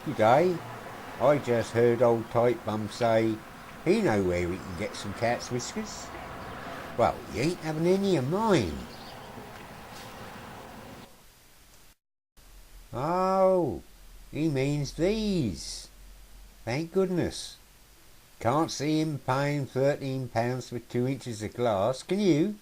G'day. I just heard old Tight Bum say he know where we can get some cat's whiskers. Well, you ain't having any of mine. Oh, he means these. Thank goodness. Can't see him paying £13 for 2 inches of glass, can you?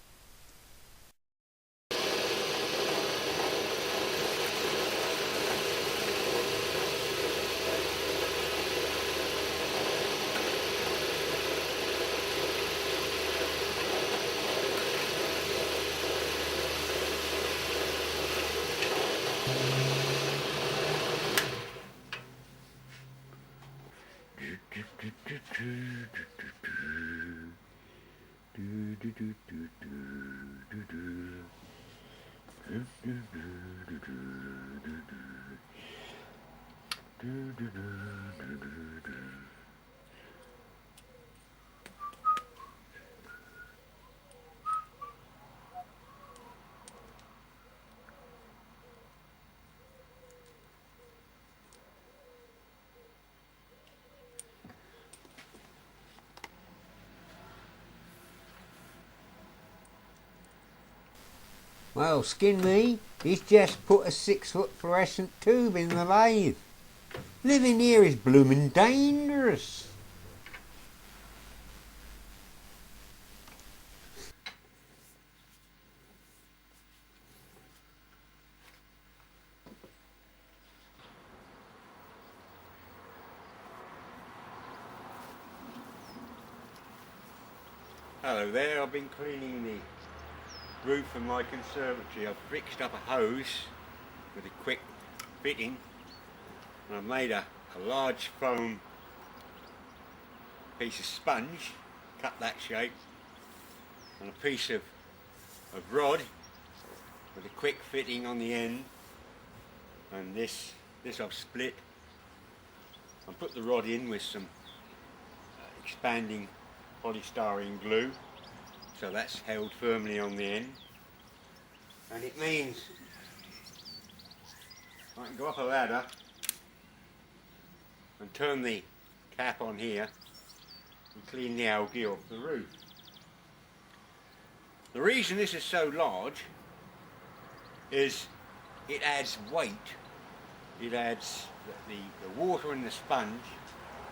Well, skin me, he's just put a 6-foot fluorescent tube in the lathe. Living here is bloomin' dangerous. Hello there, I've been cleaning the roof of my conservatory. I've fixed up a hose with a quick fitting, and I've made a large foam piece of sponge, cut that shape, and a piece of rod with a quick fitting on the end, and this I've split and put the rod in with some expanding polystyrene glue, so that's held firmly on the end, and it means I can go up a ladder and turn the cap on here and clean the algae off the roof. The reason this is so large is it adds weight. It adds the water in the sponge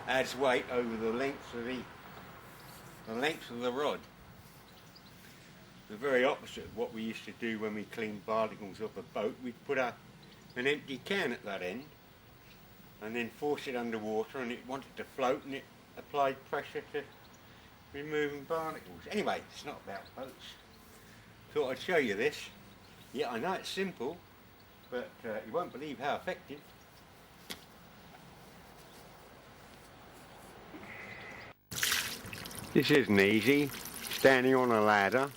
adds weight over the length of the rod. The very opposite of what we used to do when we cleaned barnacles off a boat. We'd put an empty can at that end and then force it underwater, and it wanted to float, and it applied pressure to removing barnacles. Anyway, it's not about boats. Thought I'd show you this. Yeah, I know it's simple, but you won't believe how effective. This isn't easy. Standing on a ladder,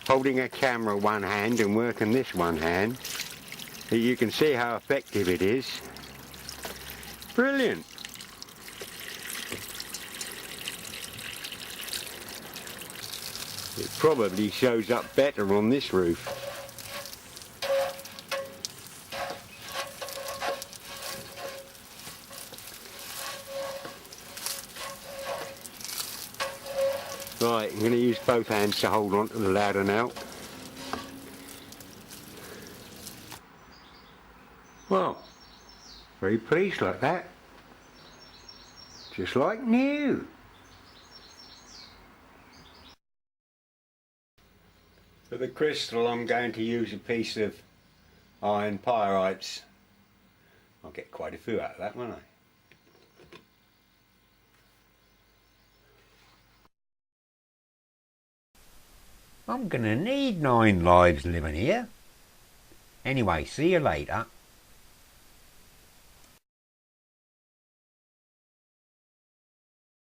holding a camera one hand and working this one hand. You can see how effective it is. Brilliant. It probably shows up better on this roof. Right, I'm going to use both hands to hold on to the ladder now. Well, very pleased like that. Just like new. For the crystal, I'm going to use a piece of iron pyrites. I'll get quite a few out of that, won't I? I'm gonna need 9 lives living here. Anyway, see you later.